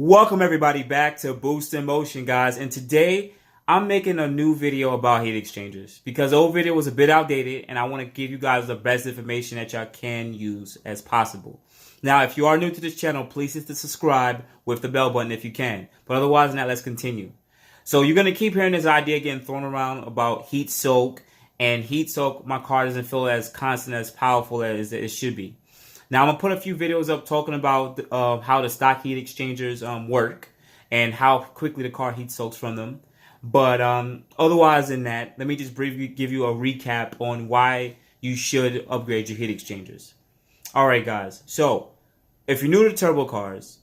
Welcome everybody back to Boost in Motion, guys, and today I'm making a new video about heat exchangers because the old video was a bit outdated and I want to give you guys the best information that y'all can use as possible. Now, if you are new to this channel, please hit the subscribe with the bell button if you can, but otherwise than that, let's continue. So you're going to keep hearing this idea getting thrown around about heat soak, and heat soak, my car doesn't feel as constant, as powerful as it should be. Now, I'm going to put a few videos up talking about how the stock heat exchangers work and how quickly the car heat soaks from them. But otherwise than that, let me just briefly give you a recap on why you should upgrade your heat exchangers. All right, guys. So if you're new to turbo cars,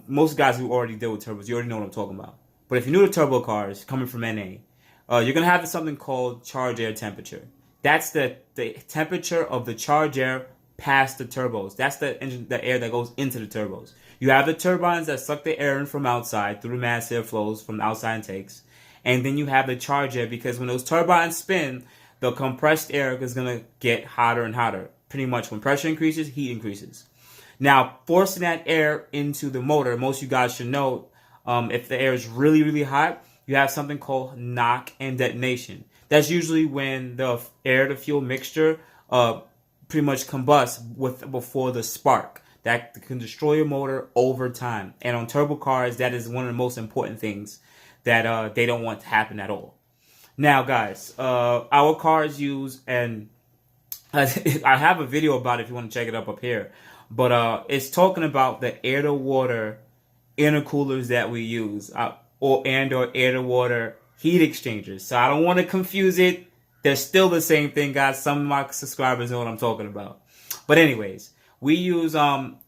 most guys who already deal with turbos, you already know what I'm talking about. But if you're new to turbo cars coming from NA, you're going to have something called charge air temperature. That's the temperature of the charge air past the turbos. That's the air that goes into the turbos. You have the turbines that suck the air in from outside through mass air flows from the outside intakes. And then you have the charge air, because when those turbines spin, the compressed air is going to get hotter and hotter. Pretty much when pressure increases, heat increases. Now, forcing that air into the motor, most of you guys should know, if the air is really, really hot, you have something called knock and detonation. That's usually when the air to fuel mixture pretty much combusts before the spark. That can destroy your motor over time. And on turbo cars, that is one of the most important things that they don't want to happen at all. Now, guys, our cars use, and I have a video about it if you want to check it up here, but it's talking about the air-to-water intercoolers that we use, or air-to-water heat exchangers. So I don't want to confuse it. They're still the same thing, guys. Some of my subscribers know what I'm talking about. But anyways, we use air-to-water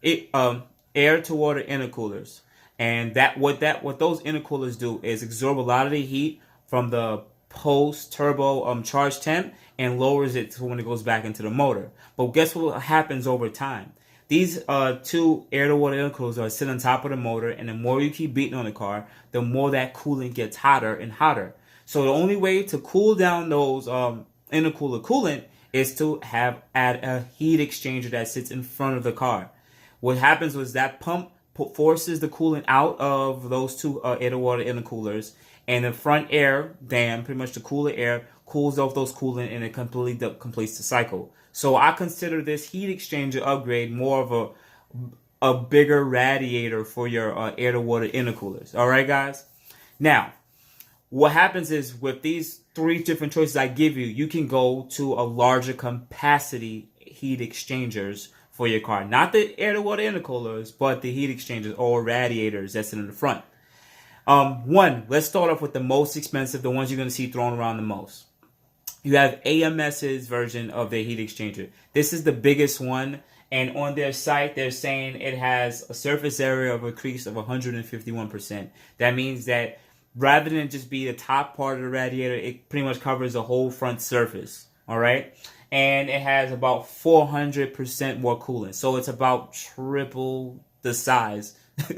intercoolers. And what those intercoolers do is absorb a lot of the heat from the post-turbo charge temp and lowers it to when it goes back into the motor. But guess what happens over time? These two air-to-water intercoolers are sit on top of the motor, and the more you keep beating on the car, the more that coolant gets hotter and hotter. So the only way to cool down those intercooler coolant is to add a heat exchanger that sits in front of the car. What happens was that pump forces the coolant out of those two air-to-water intercoolers, and the front air dam, pretty much the cooler air, cools off those coolant, and it completely completes the cycle. So I consider this heat exchanger upgrade more of a bigger radiator for your air-to-water intercoolers. All right, guys? Now, what happens is with these three different choices I give you, you can go to a larger capacity heat exchangers for your car. Not the air-to-water intercoolers, but the heat exchangers or radiators that's in the front. Let's start off with the most expensive, the ones you're going to see thrown around the most. You have AMS's version of the heat exchanger. This is the biggest one, and on their site, they're saying it has a surface area of increase of 151%. That means that rather than just be the top part of the radiator, it pretty much covers the whole front surface, all right? And it has about 400% more coolant. So it's about triple the size, more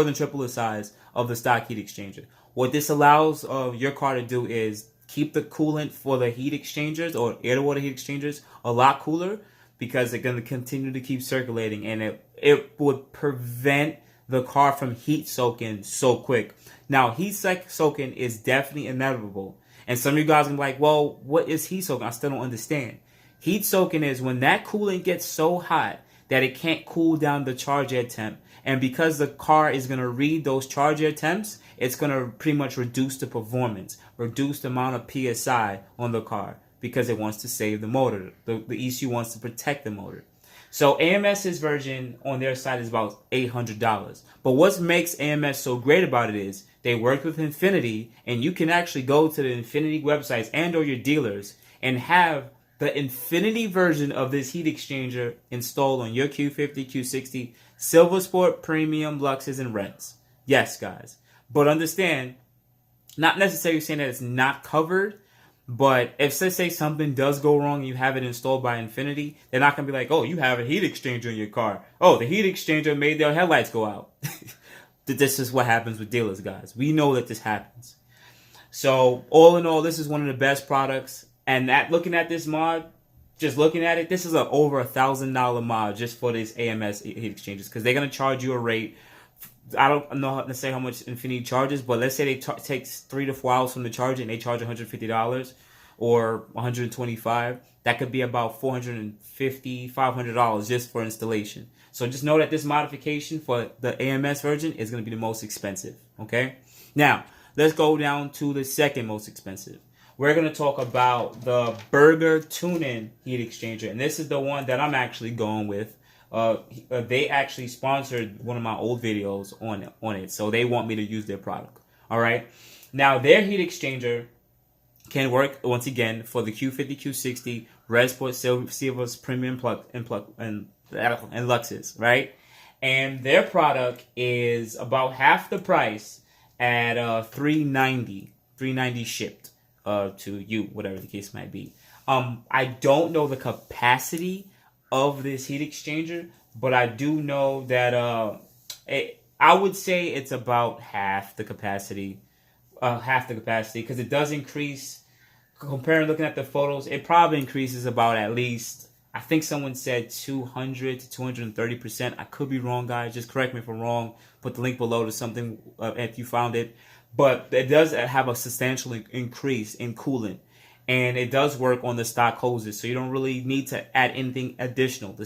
than triple the size of the stock heat exchanger. What this allows your car to do is keep the coolant for the heat exchangers or air-to-water heat exchangers a lot cooler, because they're going to continue to keep circulating, and it would prevent the car from heat soaking so quick. Now, heat soaking is definitely inevitable. And some of you guys are like, well, what is heat soaking? I still don't understand. Heat soaking is when that coolant gets so hot that it can't cool down the charge air temp. And because the car is going to read those charge air temps, it's going to pretty much reduce the performance, reduce the amount of PSI on the car, because it wants to save the motor. The ECU wants to protect the motor. So AMS's version on their site is about $800. But what makes AMS so great about it is they work with Infiniti, and you can actually go to the Infiniti websites and or your dealers and have the Infiniti version of this heat exchanger installed on your Q50, Q60, Silver Sport, Premium, Luxes, and Reds. Yes, guys. But understand, not necessarily saying that it's not covered, but if, let's say, something does go wrong and you have it installed by Infiniti, they're not going to be like, oh, you have a heat exchanger in your car. Oh, the heat exchanger made their headlights go out. This is what happens with dealers, guys. We know that this happens. So, all in all, this is one of the best products. And looking at this mod, just looking at it, this is a over $1,000 mod just for this AMS heat exchangers, because they're gonna charge you a rate. I don't know necessarily how much Infiniti charges, but let's say they takes 3 to 4 hours from the charge and they charge $150 or $125. That could be about $450, $500 just for installation. So just know that this modification for the AMS version is going to be the most expensive. Okay. Now let's go down to the second most expensive. We're going to talk about the Berger Tuning heat exchanger, and this is the one that I'm actually going with. They actually sponsored one of my old videos on it, so they want me to use their product. All right. Now their heat exchanger can work once again for the Q50 Q60, Redsport, Silver's Premium Plug and Luxes, right? And their product is about half the price at $390 shipped to you, whatever the case might be. I don't know the capacity of this heat exchanger, but I do know that I would say it's about half the capacity. Because it does increase. Comparing, looking at the photos, it probably increases about at least, I think someone said 200 to 230%. I could be wrong, guys. Just correct me if I'm wrong. Put the link below to something if you found it. But it does have a substantial increase in coolant. And it does work on the stock hoses. So you don't really need to add anything additional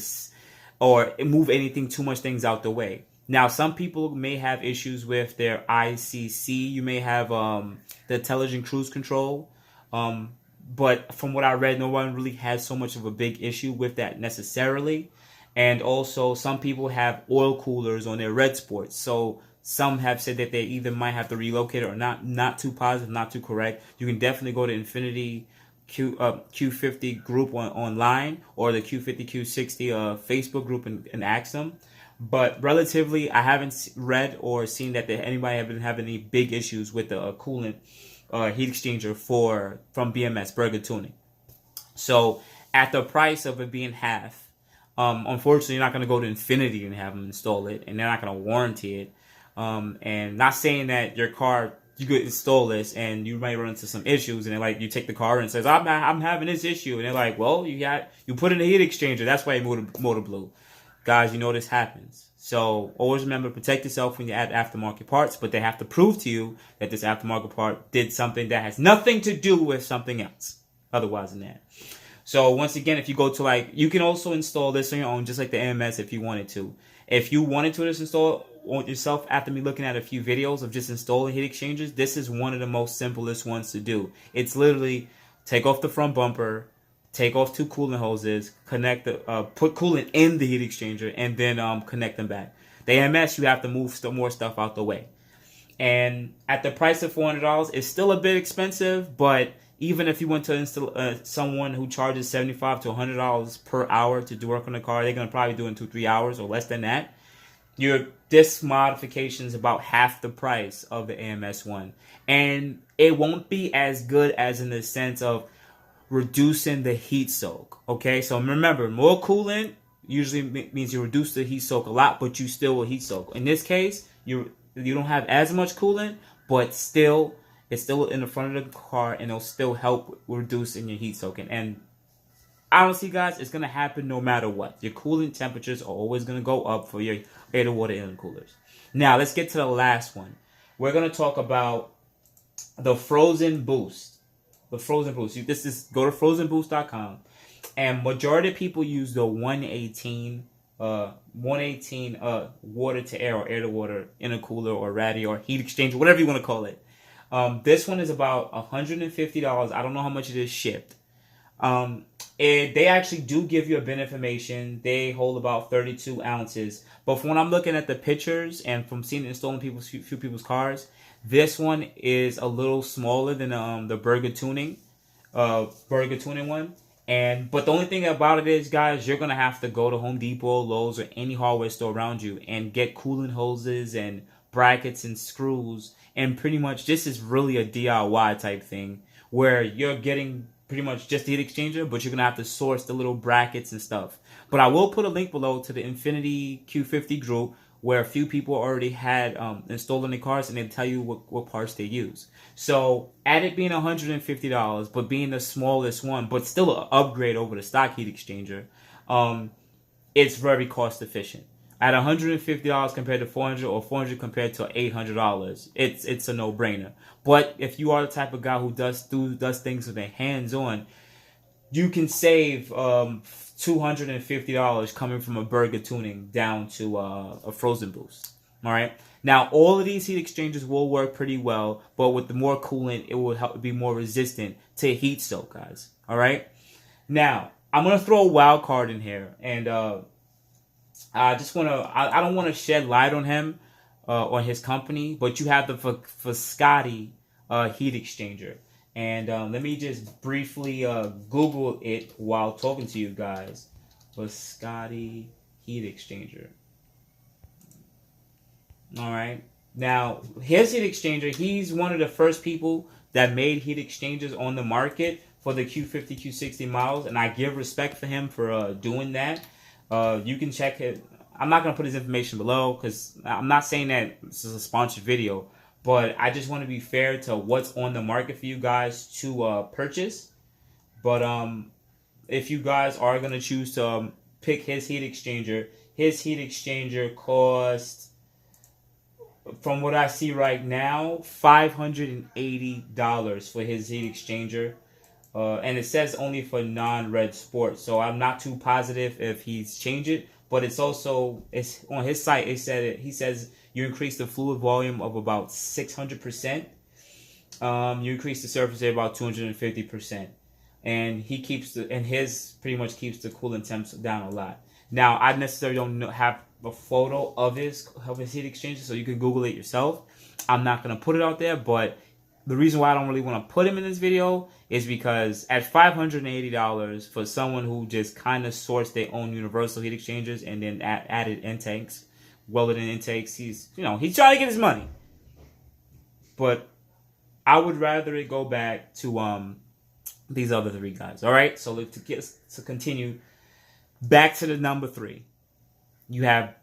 or move anything too much things out the way. Now, some people may have issues with their ICC. You may have the intelligent cruise control. But from what I read, no one really has so much of a big issue with that necessarily. And also, some people have oil coolers on their Redsport. So some have said that they either might have to relocate it or not too positive, not too correct. You can definitely go to Infiniti Q50 group online or the Q50 Q60 Facebook group and ask them. But relatively, I haven't read or seen that anybody have been having any big issues with the coolant heat exchanger from BMS Berger Tuning. So at the price of it being half, unfortunately, you're not going to go to Infiniti and have them install it, and they're not going to warranty it. And not saying that your car, you could install this and you might run into some issues, and like you take the car and it says I'm having this issue, and they're like, well, you put in a heat exchanger, that's why your motor blew. Guys, you know this happens. So always remember, protect yourself when you add aftermarket parts, but they have to prove to you that this aftermarket part did something that has nothing to do with something else otherwise than that. So once again, if you go to you can also install this on your own, just like the AMS if you wanted to. If you wanted to just install it yourself after me looking at a few videos of just installing heat exchangers, this is one of the most simplest ones to do. It's literally take off the front bumper, take off 2 coolant hoses, connect put coolant in the heat exchanger, and then connect them back. The AMS, you have to move more stuff out the way. And at the price of $400, it's still a bit expensive, but even if you went to install someone who charges $75 to $100 per hour to do work on the car, they're going to probably do it in 2-3 hours or less than that. This modification is about half the price of the AMS one. And it won't be as good as in the sense of reducing the heat soak. Okay, so remember, more coolant usually means you reduce the heat soak a lot, but you still will heat soak. In this case, you don't have as much coolant, but still it's still in the front of the car, and it'll still help reduce in your heat soaking. And honestly, guys, it's gonna happen no matter what. Your coolant temperatures are always gonna go up for your air to water intercoolers. Now let's get to the last one. We're gonna talk about the Frozen Boost. The Frozen Boost. Go to frozenboost.com, and majority of people use the 118 water to air or air to water intercooler or radio or heat exchanger, whatever you want to call it. This one is about $150. I don't know how much it is shipped. They actually do give you a bit of information. They hold about 32 ounces. But from when I'm looking at the pictures and from seeing it installed in few people's cars, this one is a little smaller than the Berger Tuning one. But the only thing about it is, guys, you're gonna have to go to Home Depot, Lowe's, or any hardware store around you and get coolant hoses and brackets and screws. And pretty much this is really a DIY type thing where you're getting pretty much just the heat exchanger, but you're gonna have to source the little brackets and stuff. But I will put a link below to the Infiniti Q50 group where a few people already had installed in their cars, and they tell you what parts they use. So at it being $150, but being the smallest one, but still an upgrade over the stock heat exchanger, it's very cost efficient. At $150 compared to $400, or $400 compared to $800, it's a no-brainer. But if you are the type of guy who does things with their hands on, you can save $250 coming from a Berger Tuning down to a frozen boost. All right. Now, all of these heat exchangers will work pretty well, but with the more coolant, it will help be more resistant to heat soak, guys. All right. Now, I'm gonna throw a wild card in here, and I don't want to shed light on him, on his company, but you have the Viscotti heat exchanger. And let me just briefly Google it while talking to you guys. Viscotti heat exchanger. All right. Now, his heat exchanger, he's one of the first people that made heat exchangers on the market for the Q50 Q60 models, and I give respect for him for doing that. You can check it. I'm not going to put his information below because I'm not saying that this is a sponsored video, but I just want to be fair to what's on the market for you guys to purchase. But if you guys are going to choose to pick his heat exchanger costs, from what I see right now, $580 for his heat exchanger. And it says only for non-Redsport, so I'm not too positive if he's changed it. But it's on his site. He says you increase the fluid volume of about 600%. You increase the surface area about 250%, and his pretty much keeps the coolant temps down a lot. Now, I necessarily don't have a photo of his heat exchanger, so you can Google it yourself. I'm not gonna put it out there, but the reason why I don't really want to put him in this video is because at $580 for someone who just kind of sourced their own universal heat exchangers and then added intakes, welded in intakes, he's trying to get his money. But I would rather it go back to these other three guys. All right, so to continue back to the number 3, you have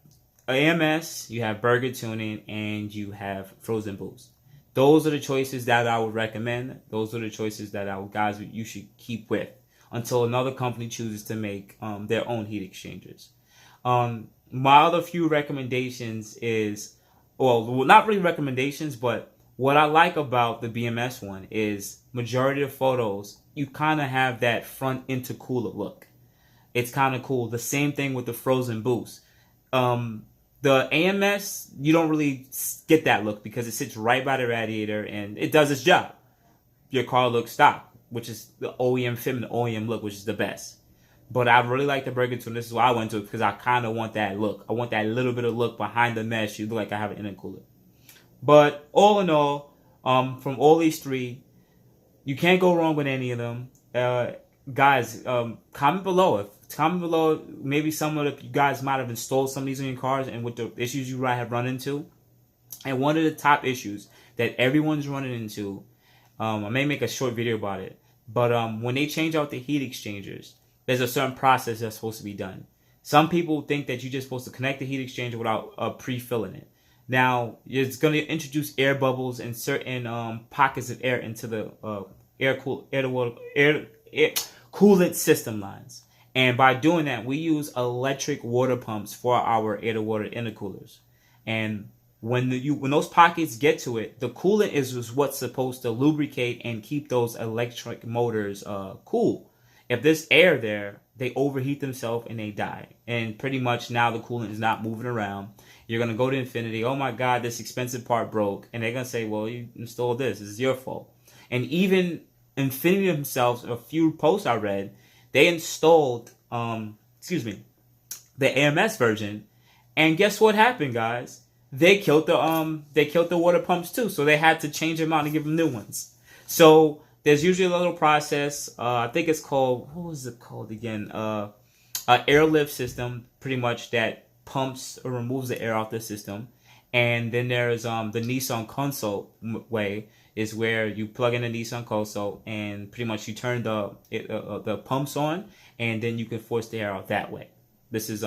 AMS, you have Berger Tuning, and you have Frozen Boost. Those are the choices that I would recommend. Those are the choices that you should keep with until another company chooses to make their own heat exchangers. My other few recommendations is, well, not really recommendations, but what I like about the BMS one is majority of photos, you kind of have that front intercooler look. It's kind of cool. The same thing with the Frozen Boost. The AMS, you don't really get that look because it sits right by the radiator and it does its job. Your car looks stock, which is the OEM feminine OEM look, which is the best. But I really like the Berger Tuning. This is why I went to it, because I kind of want that look. I want that little bit of look behind the mesh. You look like I have an intercooler. But all in all, from all these three, you can't go wrong with any of them. Guys, comment below. Comment below, maybe some of you guys might have installed some of these in your cars and with the issues you might have run into. And one of the top issues that everyone's running into, I may make a short video about it, but when they change out the heat exchangers, there's a certain process that's supposed to be done. Some people think that you're just supposed to connect the heat exchanger without pre-filling it. Now, it's going to introduce air bubbles and certain pockets of air into the coolant system lines. And by doing that, we use electric water pumps for our air-to-water intercoolers. And when those pockets get to it, the coolant is what's supposed to lubricate and keep those electric motors cool. If there's air there, they overheat themselves and they die. And pretty much now the coolant is not moving around. You're going to go to Infiniti. Oh my God, this expensive part broke. And they're going to say, well, you installed this. This is your fault. And even Infiniti themselves, a few posts I read, they installed, the AMS version, and guess what happened, guys? They killed the water pumps too, so they had to change them out and give them new ones. So there's usually a little process. I think it's called, what was it called again? An airlift system, pretty much, that pumps or removes the air out the system. And then there's the Nissan console way, is where you plug in the Nissan console and pretty much you turn the pumps on, and then you can force the air out that way. This is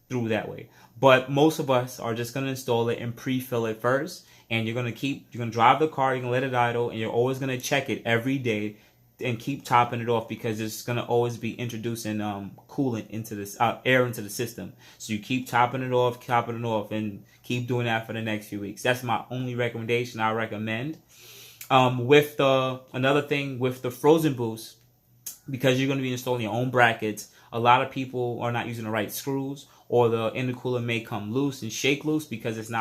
through that way. But most of us are just gonna install it and pre-fill it first, and you're gonna drive the car, you're gonna let it idle, and you're always gonna check it every day and keep topping it off, because it's gonna always be introducing coolant into this air into the system. So you keep topping it off, and keep doing that for the next few weeks. That's my only recommendation I recommend. With another thing with the frozen boost, because you're going to be installing your own brackets, a lot of people are not using the right screws, or the intercooler may come loose and shake loose because doesn't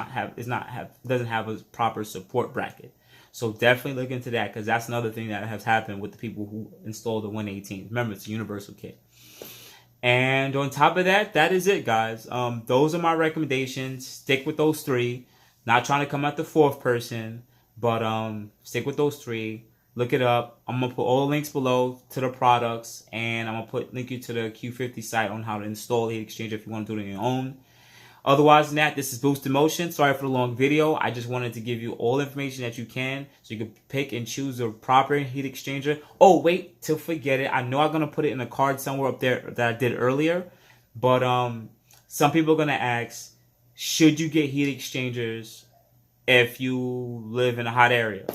have a proper support bracket. So definitely look into that, because that's another thing that has happened with the people who installed the 118. Remember, it's a universal kit. And on top of that, that is it, guys. Those are my recommendations. Stick with those three. Not trying to come at the fourth person, but stick with those three. Look it up. I'm gonna put all the links below to the products, and I'm gonna link you to the Q50 site on how to install the heat exchanger if you want to do it on your own. Otherwise than that, this is Boost in Motion. Sorry for the long video. I just wanted to give you all the information that you can, so you can pick and choose the proper heat exchanger. Oh, wait, to forget it, I know I'm gonna put it in a card somewhere up there that I did earlier, but some people are gonna ask, should you get heat exchangers if you live in a hot area?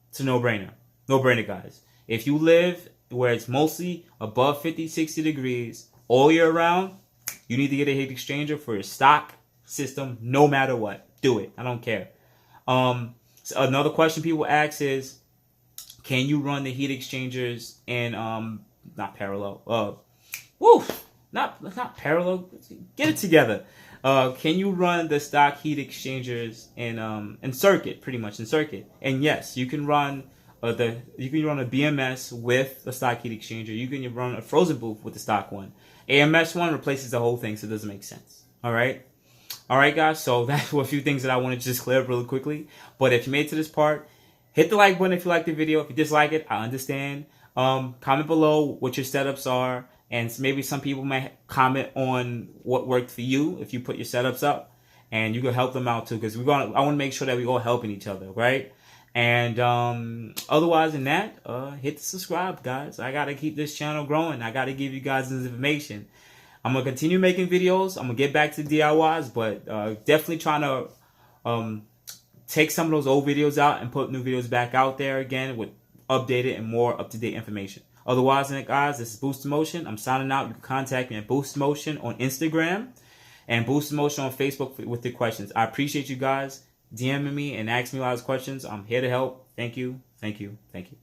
It's a no-brainer. No-brainer, guys. If you live where it's mostly above 50, 60 degrees all year round, you need to get a heat exchanger for your stock system, no matter what. Do it. I don't care. So another question people ask is, can you run the heat exchangers in not parallel? Not parallel. Get it together. Can you run the stock heat exchangers in circuit, pretty much in circuit? And yes, you can run a BMS with the stock heat exchanger. You can run a frozen booth with the stock one. AMS one replaces the whole thing, so it doesn't make sense. All right, guys. So that were a few things that I wanted to just clear up really quickly. But if you made it to this part, hit the like button if you like the video. If you dislike it, I understand. Comment below what your setups are, and maybe some people might comment on what worked for you if you put your setups up, and you can help them out too, because I want to make sure that we all helping each other, right? And otherwise than that, hit the subscribe, guys. I gotta keep this channel growing. I gotta give you guys this information. I'm gonna continue making videos. I'm gonna get back to DIYs, but definitely trying to take some of those old videos out and put new videos back out there again with updated and more up-to-date information. Otherwise than that, guys, this is Boost in Motion. I'm signing out. You can contact me at Boost in Motion on Instagram and Boost in Motion on Facebook with your questions. I appreciate you guys DMing me and asking me a lot of questions. I'm here to help. Thank you. Thank you. Thank you.